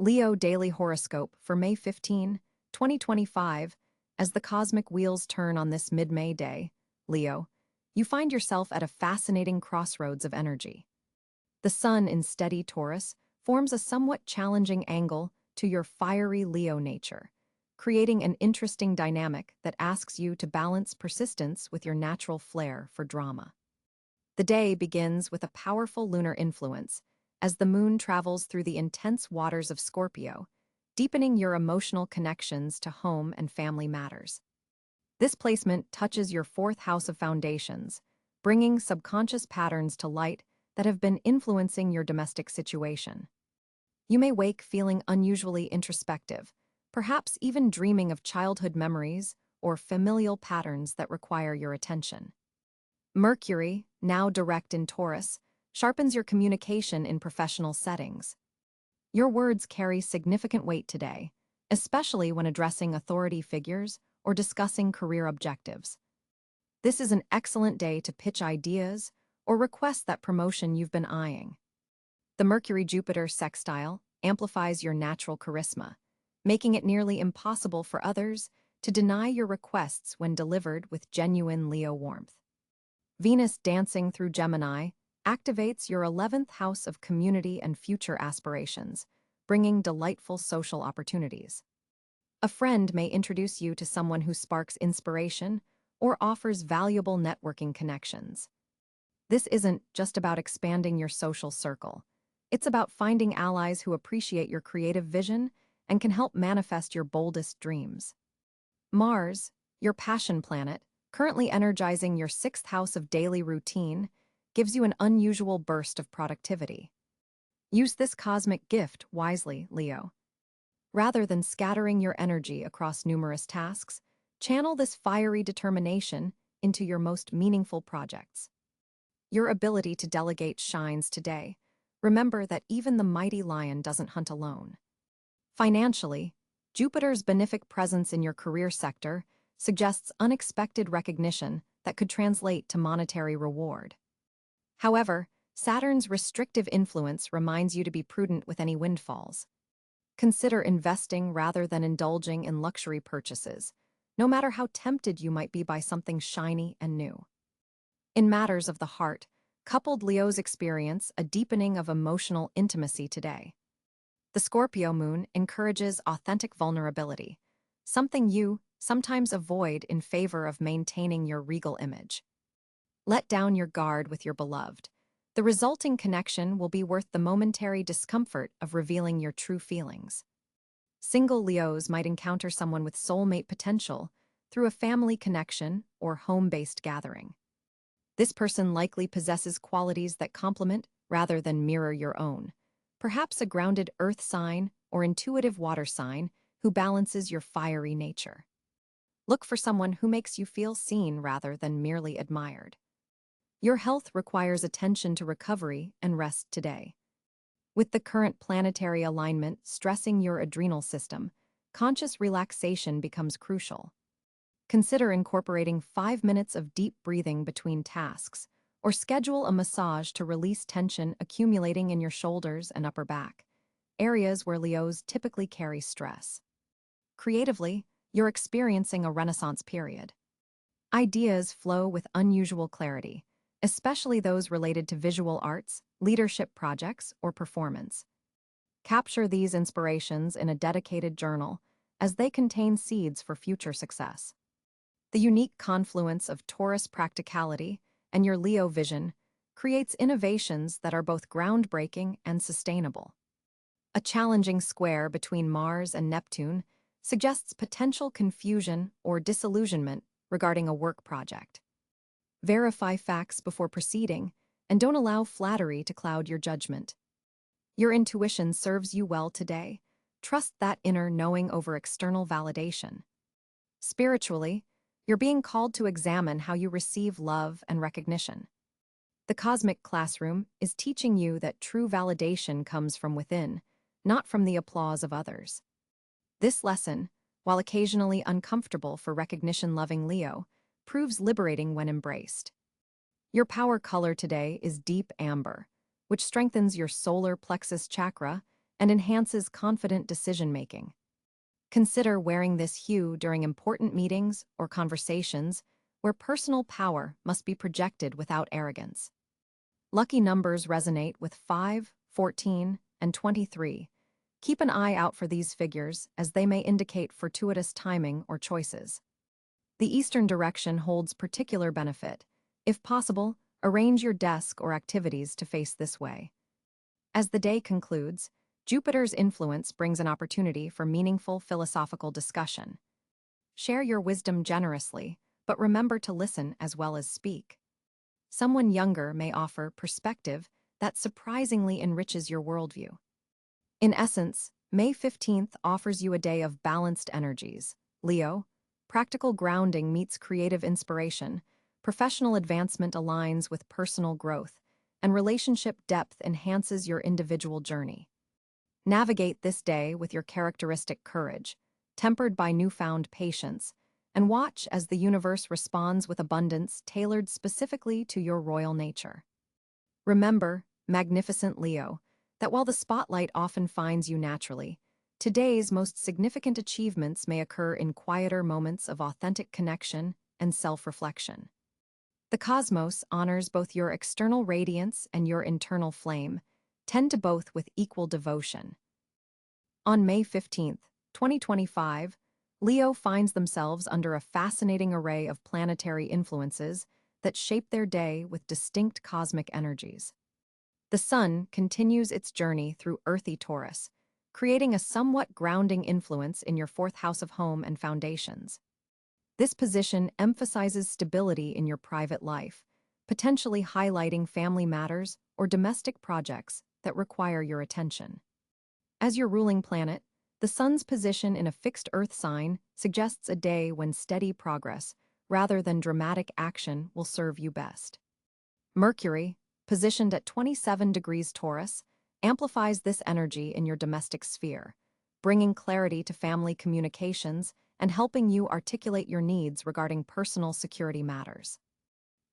Leo Daily Horoscope for May 15, 2025. As the cosmic wheels turn on this mid-May day, Leo, you find yourself at a fascinating crossroads of energy. The sun in steady Taurus forms a somewhat challenging angle to your fiery Leo nature, creating an interesting dynamic that asks you to balance persistence with your natural flair for drama. The day begins with a powerful lunar influence as the moon travels through the intense waters of Scorpio, deepening your emotional connections to home and family matters. This placement touches your fourth house of foundations, bringing subconscious patterns to light that have been influencing your domestic situation. You may wake feeling unusually introspective, perhaps even dreaming of childhood memories or familial patterns that require your attention. Mercury, now direct in Taurus, sharpens your communication in professional settings. Your words carry significant weight today, especially when addressing authority figures or discussing career objectives. This is an excellent day to pitch ideas or request that promotion you've been eyeing. The Mercury-Jupiter sextile amplifies your natural charisma, making it nearly impossible for others to deny your requests when delivered with genuine Leo warmth. Venus dancing through Gemini activates your 11th house of community and future aspirations, bringing delightful social opportunities. A friend may introduce you to someone who sparks inspiration or offers valuable networking connections. This isn't just about expanding your social circle. It's about finding allies who appreciate your creative vision and can help manifest your boldest dreams. Mars, your passion planet, currently energizing your 6th house of daily routine, gives you an unusual burst of productivity. Use this cosmic gift wisely, Leo. Rather than scattering your energy across numerous tasks, channel this fiery determination into your most meaningful projects. Your ability to delegate shines today. Remember that even the mighty lion doesn't hunt alone. Financially, Jupiter's benefic presence in your career sector suggests unexpected recognition that could translate to monetary reward. However, Saturn's restrictive influence reminds you to be prudent with any windfalls. Consider investing rather than indulging in luxury purchases, no matter how tempted you might be by something shiny and new. In matters of the heart, coupled Leos experience a deepening of emotional intimacy today. The Scorpio moon encourages authentic vulnerability, something you sometimes avoid in favor of maintaining your regal image. Let down your guard with your beloved. The resulting connection will be worth the momentary discomfort of revealing your true feelings. Single Leos might encounter someone with soulmate potential through a family connection or home-based gathering. This person likely possesses qualities that complement rather than mirror your own, perhaps a grounded earth sign or intuitive water sign who balances your fiery nature. Look for someone who makes you feel seen rather than merely admired. Your health requires attention to recovery and rest today. With the current planetary alignment stressing your adrenal system, conscious relaxation becomes crucial. Consider incorporating 5 minutes of deep breathing between tasks, or schedule a massage to release tension accumulating in your shoulders and upper back, areas where Leos typically carry stress. Creatively, you're experiencing a renaissance period. Ideas flow with unusual clarity, especially those related to visual arts, leadership projects, or performance. Capture these inspirations in a dedicated journal, as they contain seeds for future success. The unique confluence of Taurus practicality and your Leo vision creates innovations that are both groundbreaking and sustainable. A challenging square between Mars and Neptune suggests potential confusion or disillusionment regarding a work project. Verify facts before proceeding, and don't allow flattery to cloud your judgment. Your intuition serves you well today. Trust that inner knowing over external validation. Spiritually, you're being called to examine how you receive love and recognition. The cosmic classroom is teaching you that true validation comes from within, not from the applause of others. This lesson, while occasionally uncomfortable for recognition-loving Leo, proves liberating when embraced. Your power color today is deep amber, which strengthens your solar plexus chakra and enhances confident decision-making. Consider wearing this hue during important meetings or conversations where personal power must be projected without arrogance. Lucky numbers resonate with 5, 14, and 23. Keep an eye out for these figures as they may indicate fortuitous timing or choices. The eastern direction holds particular benefit. If possible, arrange your desk or activities to face this way. As the day concludes, Jupiter's influence brings an opportunity for meaningful philosophical discussion. Share your wisdom generously, but remember to listen as well as speak. Someone younger may offer perspective that surprisingly enriches your worldview. In essence, May 15th offers you a day of balanced energies. Leo, practical grounding meets creative inspiration, professional advancement aligns with personal growth, and relationship depth enhances your individual journey. Navigate this day with your characteristic courage, tempered by newfound patience, and watch as the universe responds with abundance tailored specifically to your royal nature. Remember, magnificent Leo, that while the spotlight often finds you naturally, today's most significant achievements may occur in quieter moments of authentic connection and self-reflection. The cosmos honors both your external radiance and your internal flame, tend to both with equal devotion. On May 15th, 2025, Leo finds themselves under a fascinating array of planetary influences that shape their day with distinct cosmic energies. The Sun continues its journey through earthy Taurus, creating a somewhat grounding influence in your fourth house of home and foundations. This position emphasizes stability in your private life, potentially highlighting family matters or domestic projects that require your attention. As your ruling planet, the Sun's position in a fixed Earth sign suggests a day when steady progress, rather than dramatic action, will serve you best. Mercury, positioned at 27 degrees Taurus, amplifies this energy in your domestic sphere, bringing clarity to family communications and helping you articulate your needs regarding personal security matters.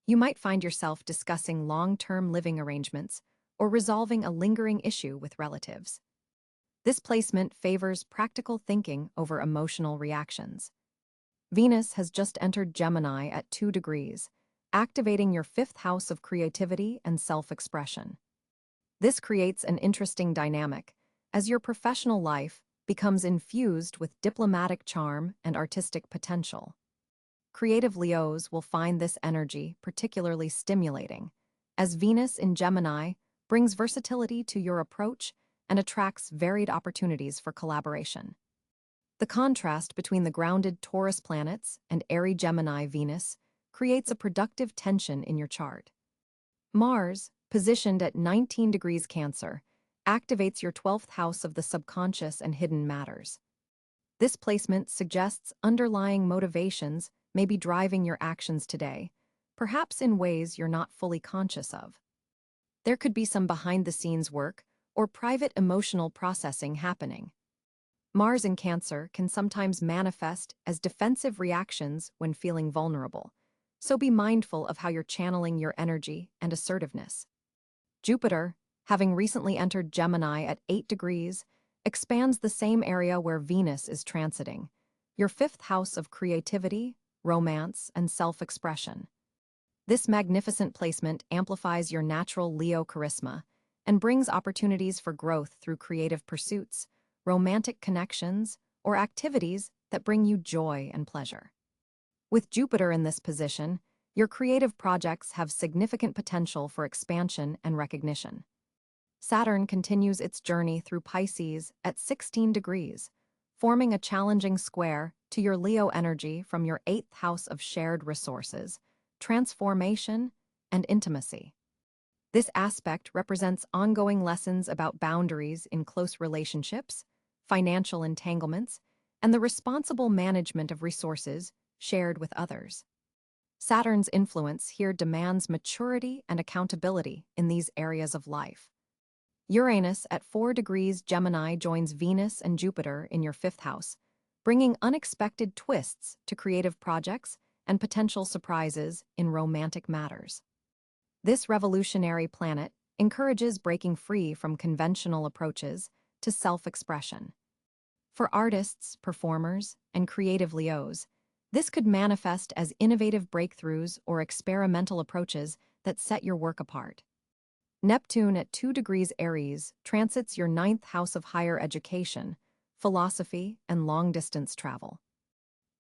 You might find yourself discussing long-term living arrangements or resolving a lingering issue with relatives. This placement favors practical thinking over emotional reactions. Venus has just entered Gemini at 2 degrees, activating your fifth house of creativity and self-expression. This creates an interesting dynamic, as your professional life becomes infused with diplomatic charm and artistic potential. Creative Leos will find this energy particularly stimulating, as Venus in Gemini brings versatility to your approach and attracts varied opportunities for collaboration. The contrast between the grounded Taurus planets and airy Gemini Venus creates a productive tension in your chart. Mars, positioned at 19 degrees Cáncer, activates your 12th house of the subconscious and hidden matters. This placement suggests underlying motivations may be driving your actions today, perhaps in ways you're not fully conscious of. There could be some behind-the-scenes work or private emotional processing happening. Mars in Cáncer can sometimes manifest as defensive reactions when feeling vulnerable, so be mindful of how you're channeling your energy and assertiveness. Jupiter, having recently entered Gemini at 8 degrees, expands the same area where Venus is transiting, your fifth house of creativity, romance, and self-expression. This magnificent placement amplifies your natural Leo charisma and brings opportunities for growth through creative pursuits, romantic connections, or activities that bring you joy and pleasure. With Jupiter in this position, your creative projects have significant potential for expansion and recognition. Saturn continues its journey through Pisces at 16 degrees, forming a challenging square to your Leo energy from your 8th house of shared resources, transformation, and intimacy. This aspect represents ongoing lessons about boundaries in close relationships, financial entanglements, and the responsible management of resources shared with others. Saturn's influence here demands maturity and accountability in these areas of life. Uranus at 4 degrees Gemini joins Venus and Jupiter in your 5th house, bringing unexpected twists to creative projects and potential surprises in romantic matters. This revolutionary planet encourages breaking free from conventional approaches to self-expression. For artists, performers, and creative Leos, this could manifest as innovative breakthroughs or experimental approaches that set your work apart. Neptune at 2 degrees Aries transits your ninth house of higher education, philosophy, and long-distance travel.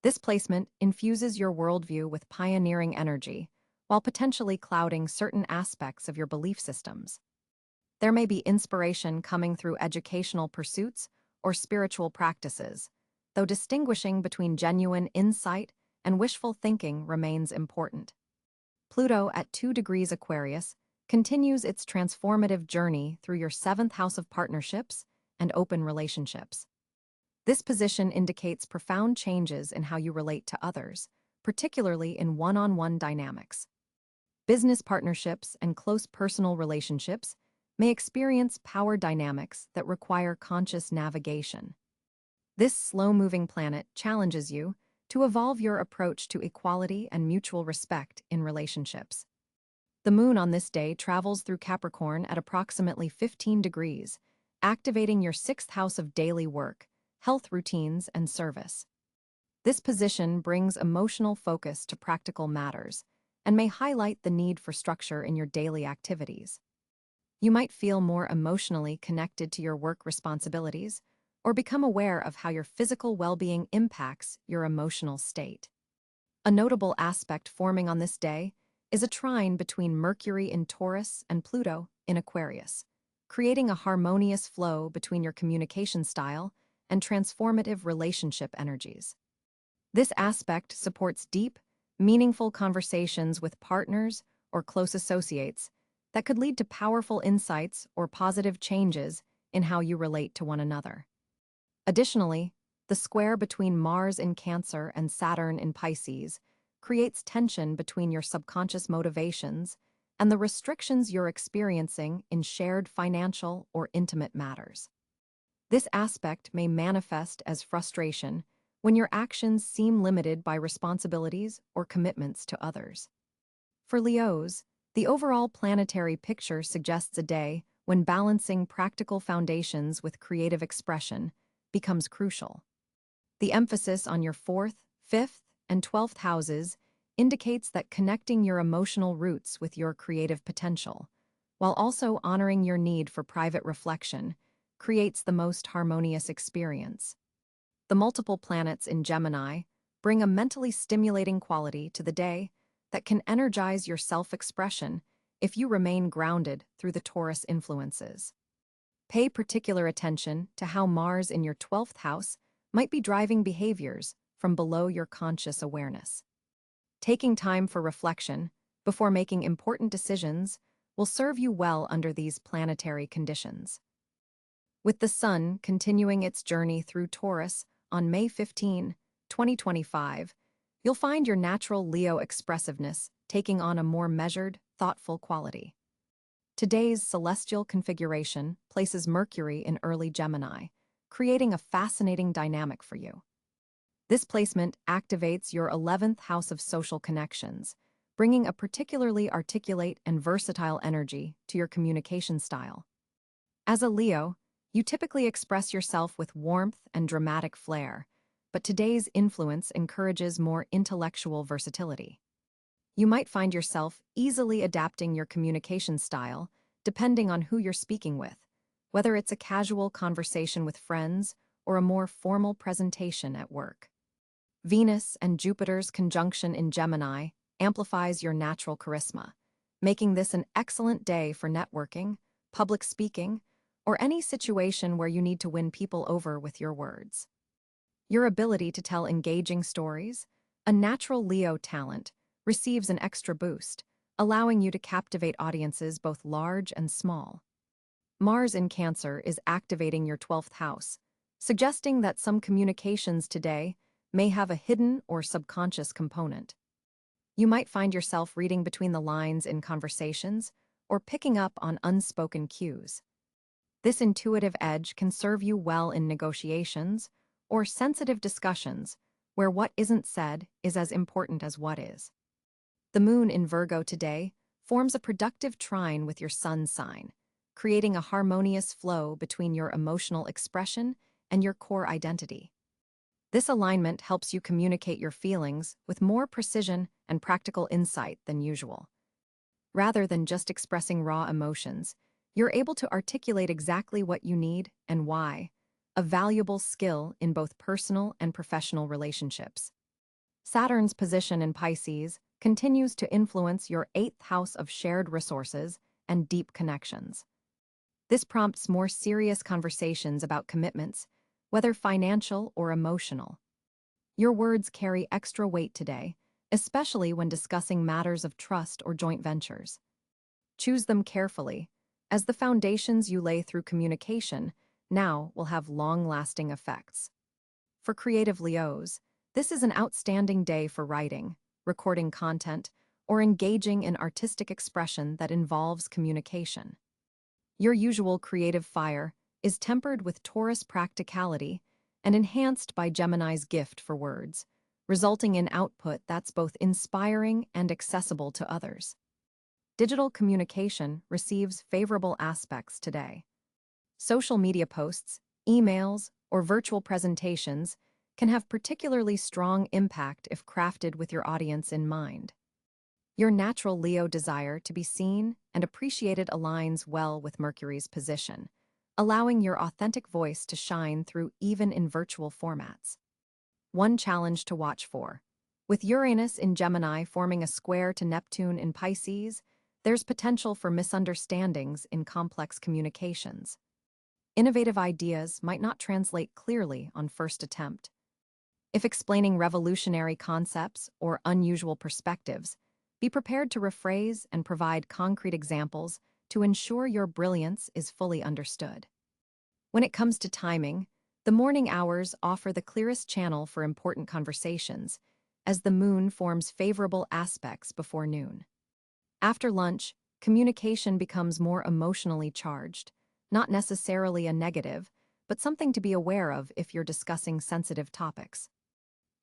This placement infuses your worldview with pioneering energy, while potentially clouding certain aspects of your belief systems. There may be inspiration coming through educational pursuits or spiritual practices, though distinguishing between genuine insight and wishful thinking remains important. Pluto at 2 degrees Aquarius continues its transformative journey through your seventh house of partnerships and open relationships. This position indicates profound changes in how you relate to others, particularly in one-on-one dynamics. Business partnerships and close personal relationships may experience power dynamics that require conscious navigation. This slow-moving planet challenges you to evolve your approach to equality and mutual respect in relationships. The moon on this day travels through Capricorn at approximately 15 degrees, activating your sixth house of daily work, health routines, and service. This position brings emotional focus to practical matters and may highlight the need for structure in your daily activities. You might feel more emotionally connected to your work responsibilities or become aware of how your physical well-being impacts your emotional state. A notable aspect forming on this day is a trine between Mercury in Taurus and Pluto in Aquarius, creating a harmonious flow between your communication style and transformative relationship energies. This aspect supports deep, meaningful conversations with partners or close associates that could lead to powerful insights or positive changes in how you relate to one another. Additionally, the square between Mars in Cáncer and Saturn in Pisces creates tension between your subconscious motivations and the restrictions you're experiencing in shared financial or intimate matters. This aspect may manifest as frustration when your actions seem limited by responsibilities or commitments to others. For Leos, the overall planetary picture suggests a day when balancing practical foundations with creative expression becomes crucial. The emphasis on your 4th, 5th, and 12th houses indicates that connecting your emotional roots with your creative potential, while also honoring your need for private reflection, creates the most harmonious experience. The multiple planets in Gemini bring a mentally stimulating quality to the day that can energize your self-expression if you remain grounded through the Taurus influences. Pay particular attention to how Mars in your 12th house might be driving behaviors from below your conscious awareness. Taking time for reflection before making important decisions will serve you well under these planetary conditions. With the Sun continuing its journey through Taurus on May 15, 2025, you'll find your natural Leo expressiveness taking on a more measured, thoughtful quality. Today's celestial configuration places Mercury in early Gemini, creating a fascinating dynamic for you. This placement activates your 11th house of social connections, bringing a particularly articulate and versatile energy to your communication style. As a Leo, you typically express yourself with warmth and dramatic flair, but today's influence encourages more intellectual versatility. You might find yourself easily adapting your communication style depending on who you're speaking with, whether it's a casual conversation with friends or a more formal presentation at work. Venus and Jupiter's conjunction in Gemini amplifies your natural charisma, making this an excellent day for networking, public speaking, or any situation where you need to win people over with your words. Your ability to tell engaging stories, a natural Leo talent, receives an extra boost, allowing you to captivate audiences both large and small. Mars in Cáncer is activating your 12th house, suggesting that some communications today may have a hidden or subconscious component. You might find yourself reading between the lines in conversations or picking up on unspoken cues. This intuitive edge can serve you well in negotiations or sensitive discussions where what isn't said is as important as what is. The moon in Virgo today forms a productive trine with your sun sign, creating a harmonious flow between your emotional expression and your core identity. This alignment helps you communicate your feelings with more precision and practical insight than usual. Rather than just expressing raw emotions, you're able to articulate exactly what you need and why, a valuable skill in both personal and professional relationships. Saturn's position in Pisces continues to influence your eighth house of shared resources and deep connections. This prompts more serious conversations about commitments, whether financial or emotional. Your words carry extra weight today, especially when discussing matters of trust or joint ventures. Choose them carefully, as the foundations you lay through communication now will have long-lasting effects. For creative Leos, this is an outstanding day for writing, recording content, or engaging in artistic expression that involves communication. Your usual creative fire is tempered with Taurus practicality and enhanced by Gemini's gift for words, resulting in output that's both inspiring and accessible to others. Digital communication receives favorable aspects today. Social media posts, emails, or virtual presentations can have particularly strong impact if crafted with your audience in mind. Your natural Leo desire to be seen and appreciated aligns well with Mercury's position, allowing your authentic voice to shine through even in virtual formats. One challenge to watch for. With Uranus in Gemini forming a square to Neptune in Pisces, there's potential for misunderstandings in complex communications. Innovative ideas might not translate clearly on first attempt. If explaining revolutionary concepts or unusual perspectives, be prepared to rephrase and provide concrete examples to ensure your brilliance is fully understood. When it comes to timing, the morning hours offer the clearest channel for important conversations, as the moon forms favorable aspects before noon. After lunch, communication becomes more emotionally charged, not necessarily a negative, but something to be aware of if you're discussing sensitive topics.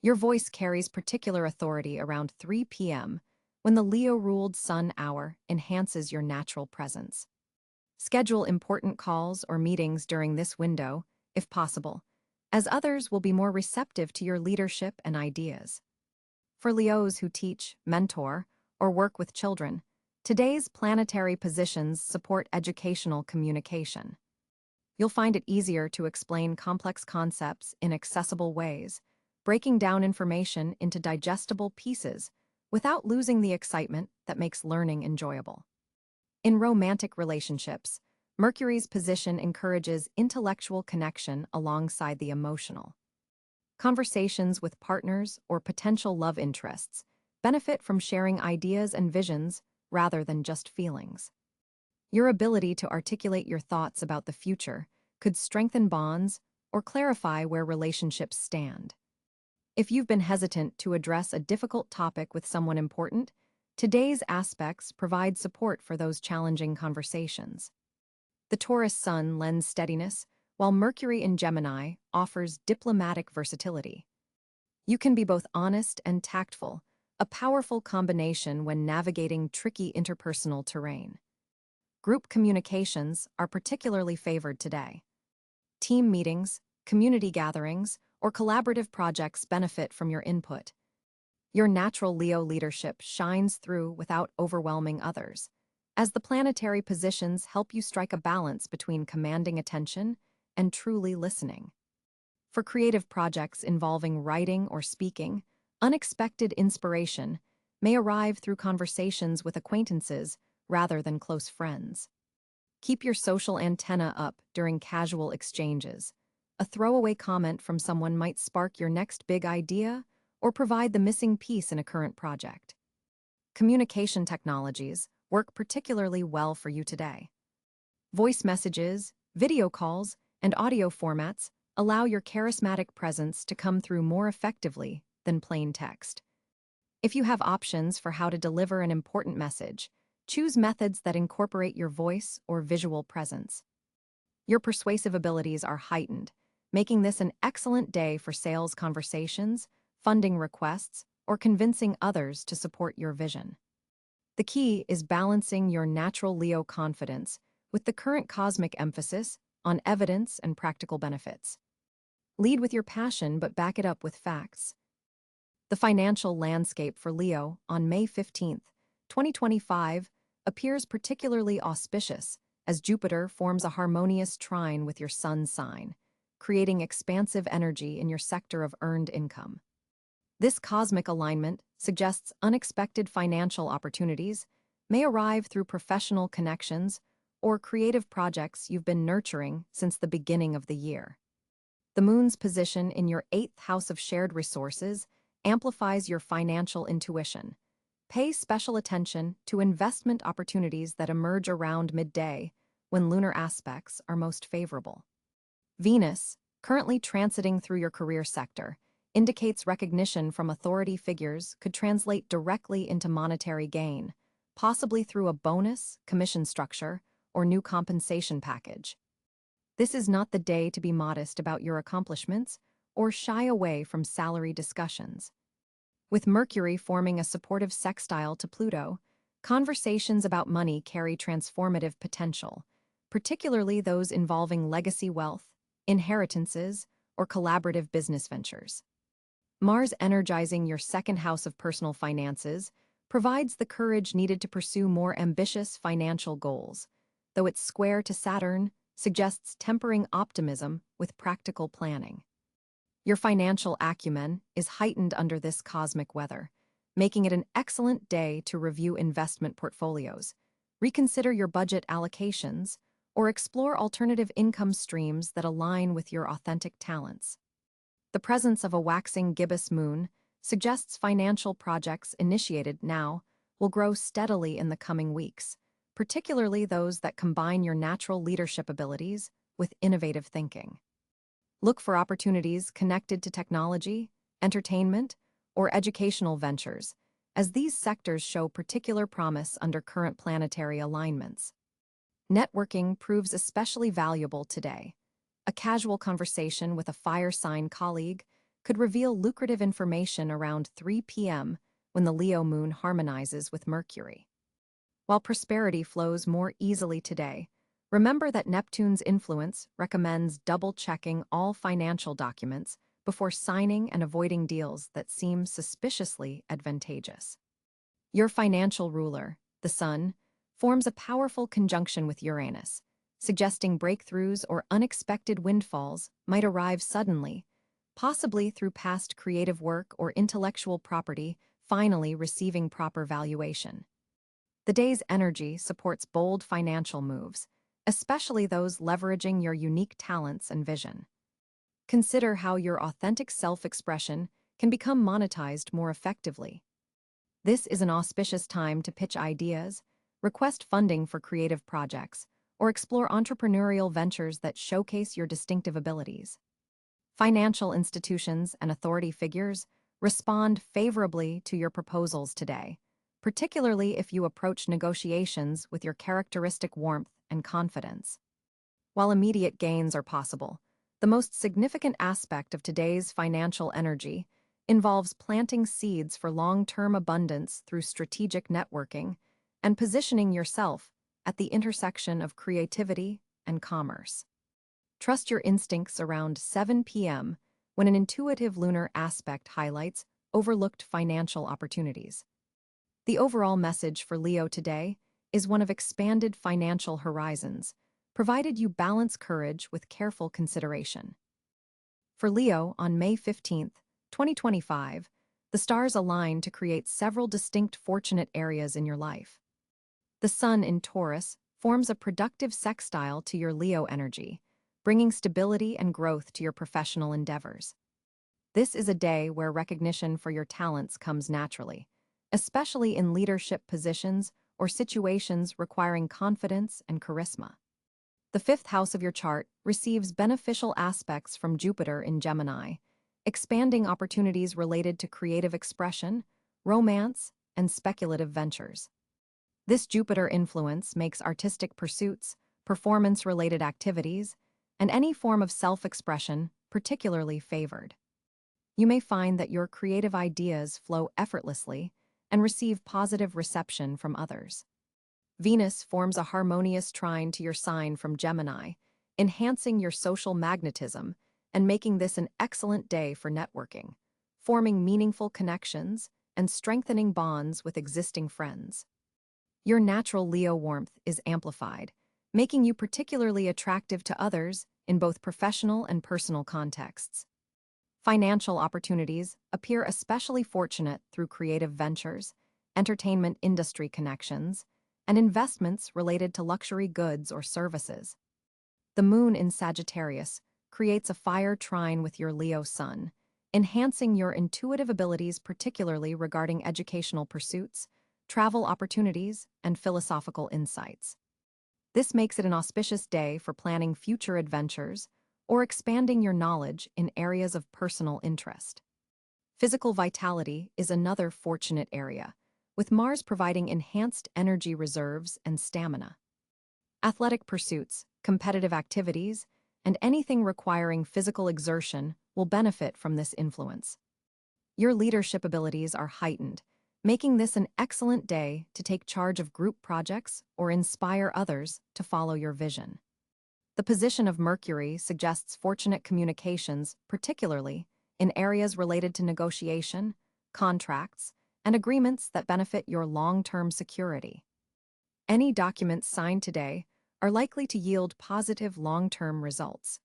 Your voice carries particular authority around 3 p.m., when the Leo-ruled sun hour enhances your natural presence. Schedule important calls or meetings during this window, if possible, as others will be more receptive to your leadership and ideas. For Leos who teach, mentor, or work with children, today's planetary positions support educational communication. You'll find it easier to explain complex concepts in accessible ways, breaking down information into digestible pieces without losing the excitement that makes learning enjoyable. In romantic relationships, Mercury's position encourages intellectual connection alongside the emotional. Conversations with partners or potential love interests benefit from sharing ideas and visions rather than just feelings. Your ability to articulate your thoughts about the future could strengthen bonds or clarify where relationships stand. If you've been hesitant to address a difficult topic with someone important, today's aspects provide support for those challenging conversations. The Taurus sun lends steadiness, while Mercury in Gemini offers diplomatic versatility. You can be both honest and tactful, a powerful combination when navigating tricky interpersonal terrain. Group communications are particularly favored today. Team meetings, community gatherings, or collaborative projects benefit from your input. Your natural Leo leadership shines through without overwhelming others, as the planetary positions help you strike a balance between commanding attention and truly listening. For creative projects involving writing or speaking, unexpected inspiration may arrive through conversations with acquaintances rather than close friends. Keep your social antenna up during casual exchanges. A throwaway comment from someone might spark your next big idea or provide the missing piece in a current project. Communication technologies work particularly well for you today. Voice messages, video calls, and audio formats allow your charismatic presence to come through more effectively than plain text. If you have options for how to deliver an important message, choose methods that incorporate your voice or visual presence. Your persuasive abilities are heightened, making this an excellent day for sales conversations, funding requests, or convincing others to support your vision. The key is balancing your natural Leo confidence with the current cosmic emphasis on evidence and practical benefits. Lead with your passion, but back it up with facts. The financial landscape for Leo on May 15th, 2025, appears particularly auspicious as Jupiter forms a harmonious trine with your sun sign, creating expansive energy in your sector of earned income. This cosmic alignment suggests unexpected financial opportunities may arrive through professional connections or creative projects you've been nurturing since the beginning of the year. The moon's position in your 8th house of shared resources amplifies your financial intuition. Pay special attention to investment opportunities that emerge around midday when lunar aspects are most favorable. Venus, currently transiting through your career sector, indicates recognition from authority figures could translate directly into monetary gain, possibly through a bonus, commission structure, or new compensation package. This is not the day to be modest about your accomplishments or shy away from salary discussions. With Mercury forming a supportive sextile to Pluto, conversations about money carry transformative potential, particularly those involving legacy wealth, inheritances, or collaborative business ventures. Mars energizing your 2nd house of personal finances provides the courage needed to pursue more ambitious financial goals, though its square to Saturn suggests tempering optimism with practical planning. Your financial acumen is heightened under this cosmic weather, making it an excellent day to review investment portfolios, reconsider your budget allocations, or explore alternative income streams that align with your authentic talents. The presence of a waxing gibbous moon suggests financial projects initiated now will grow steadily in the coming weeks, particularly those that combine your natural leadership abilities with innovative thinking. Look for opportunities connected to technology, entertainment, or educational ventures, as these sectors show particular promise under current planetary alignments. Networking proves especially valuable today. A casual conversation with a fire sign colleague could reveal lucrative information around 3 p.m. when the Leo moon harmonizes with Mercury. While prosperity flows more easily today, remember that Neptune's influence recommends double-checking all financial documents before signing and avoiding deals that seem suspiciously advantageous. Your financial ruler, the Sun, forms a powerful conjunction with Uranus, suggesting breakthroughs or unexpected windfalls might arrive suddenly, possibly through past creative work or intellectual property finally receiving proper valuation. The day's energy supports bold financial moves, especially those leveraging your unique talents and vision. Consider how your authentic self-expression can become monetized more effectively. This is an auspicious time to pitch ideas, request funding for creative projects, or explore entrepreneurial ventures that showcase your distinctive abilities. Financial institutions and authority figures respond favorably to your proposals today, particularly if you approach negotiations with your characteristic warmth and confidence. While immediate gains are possible, the most significant aspect of today's financial energy involves planting seeds for long-term abundance through strategic networking and positioning yourself at the intersection of creativity and commerce. Trust your instincts around 7 p.m. when an intuitive lunar aspect highlights overlooked financial opportunities. The overall message for Leo today is one of expanded financial horizons, provided you balance courage with careful consideration. For Leo on May 15th, 2025, the stars align to create several distinct fortunate areas in your life. The Sun in Taurus forms a productive sextile to your Leo energy, bringing stability and growth to your professional endeavors. This is a day where recognition for your talents comes naturally, especially in leadership positions or situations requiring confidence and charisma. The 5th house of your chart receives beneficial aspects from Jupiter in Gemini, expanding opportunities related to creative expression, romance, and speculative ventures. This Jupiter influence makes artistic pursuits, performance-related activities, and any form of self-expression particularly favored. You may find that your creative ideas flow effortlessly and receive positive reception from others. Venus forms a harmonious trine to your sign from Gemini, enhancing your social magnetism and making this an excellent day for networking, forming meaningful connections and strengthening bonds with existing friends. Your natural Leo warmth is amplified, making you particularly attractive to others in both professional and personal contexts. Financial opportunities appear especially fortunate through creative ventures, entertainment industry connections, and investments related to luxury goods or services. The moon in Sagittarius creates a fire trine with your Leo sun, enhancing your intuitive abilities particularly regarding educational pursuits, travel opportunities, and philosophical insights. This makes it an auspicious day for planning future adventures or expanding your knowledge in areas of personal interest. Physical vitality is another fortunate area, with Mars providing enhanced energy reserves and stamina. Athletic pursuits, competitive activities, and anything requiring physical exertion will benefit from this influence. Your leadership abilities are heightened, making this an excellent day to take charge of group projects or inspire others to follow your vision. The position of Mercury suggests fortunate communications, particularly in areas related to negotiation, contracts, and agreements that benefit your long-term security. Any documents signed today are likely to yield positive long-term results.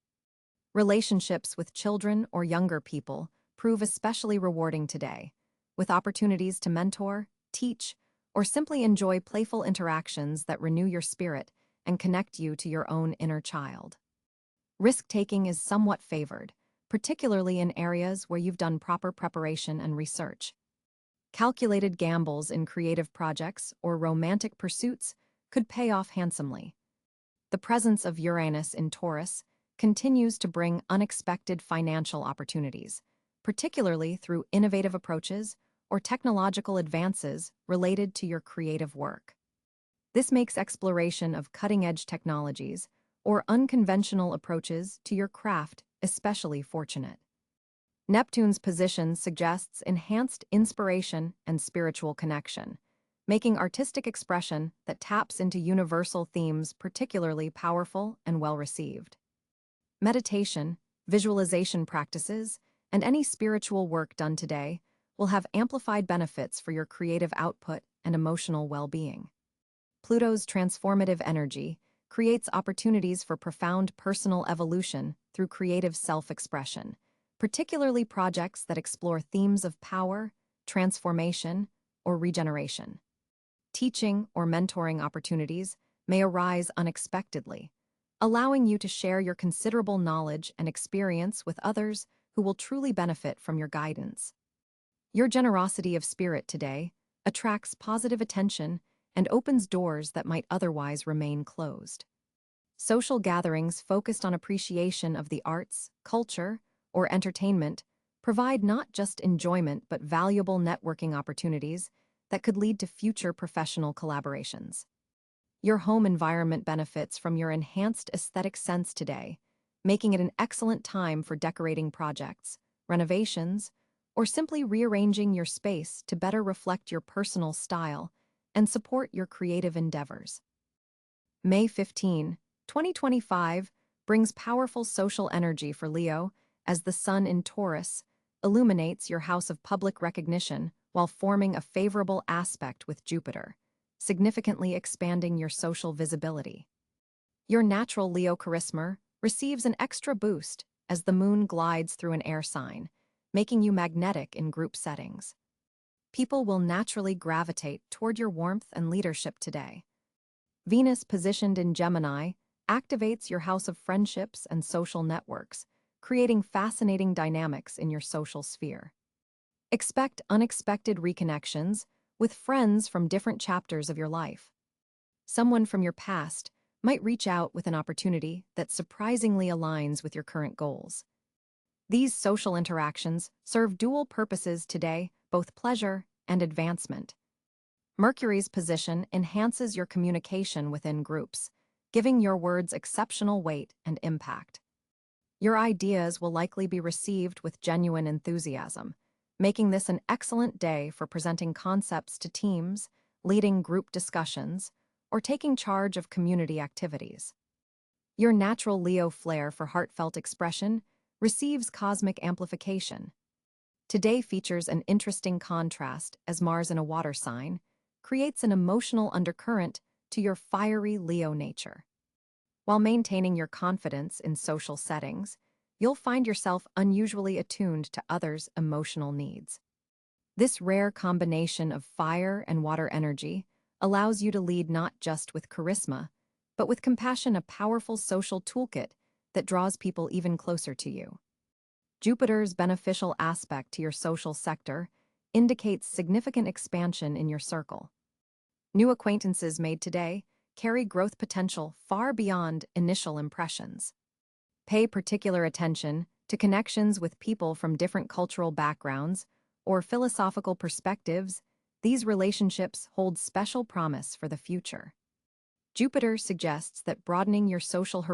Relationships with children or younger people prove especially rewarding today, with opportunities to mentor, teach, or simply enjoy playful interactions that renew your spirit and connect you to your own inner child. Risk-taking is somewhat favored, particularly in areas where you've done proper preparation and research. Calculated gambles in creative projects or romantic pursuits could pay off handsomely. The presence of Uranus in Taurus continues to bring unexpected financial opportunities, particularly through innovative approaches or technological advances related to your creative work. This makes exploration of cutting-edge technologies or unconventional approaches to your craft especially fortunate. Neptune's position suggests enhanced inspiration and spiritual connection, making artistic expression that taps into universal themes particularly powerful and well-received. Meditation, visualization practices, and any spiritual work done today will have amplified benefits for your creative output and emotional well-being. Pluto's transformative energy creates opportunities for profound personal evolution through creative self-expression, particularly projects that explore themes of power, transformation, or regeneration. Teaching or mentoring opportunities may arise unexpectedly, allowing you to share your considerable knowledge and experience with others who will truly benefit from your guidance. Your generosity of spirit today attracts positive attention and opens doors that might otherwise remain closed. Social gatherings focused on appreciation of the arts, culture, or entertainment provide not just enjoyment but valuable networking opportunities that could lead to future professional collaborations. Your home environment benefits from your enhanced aesthetic sense today, making it an excellent time for decorating projects, renovations, or simply rearranging your space to better reflect your personal style and support your creative endeavors. May 15, 2025 brings powerful social energy for Leo as the sun in Taurus illuminates your house of public recognition while forming a favorable aspect with Jupiter, significantly expanding your social visibility. Your natural Leo charisma receives an extra boost as the moon glides through an air sign, making you magnetic in group settings. People will naturally gravitate toward your warmth and leadership today. Venus, positioned in Gemini, activates your house of friendships and social networks, creating fascinating dynamics in your social sphere. Expect unexpected reconnections with friends from different chapters of your life. Someone from your past might reach out with an opportunity that surprisingly aligns with your current goals. These social interactions serve dual purposes today, both pleasure and advancement. Mercury's position enhances your communication within groups, giving your words exceptional weight and impact. Your ideas will likely be received with genuine enthusiasm, making this an excellent day for presenting concepts to teams, leading group discussions, or taking charge of community activities. Your natural Leo flair for heartfelt expression receives cosmic amplification. Today features an interesting contrast as Mars in a water sign creates an emotional undercurrent to your fiery Leo nature. While maintaining your confidence in social settings, you'll find yourself unusually attuned to others' emotional needs. This rare combination of fire and water energy allows you to lead not just with charisma, but with compassion, a powerful social toolkit that draws people even closer to you. Jupiter's beneficial aspect to your social sector indicates significant expansion in your circle. New acquaintances made today carry growth potential far beyond initial impressions. Pay particular attention to connections with people from different cultural backgrounds or philosophical perspectives. These relationships hold special promise for the future. Jupiter suggests that broadening your social horizons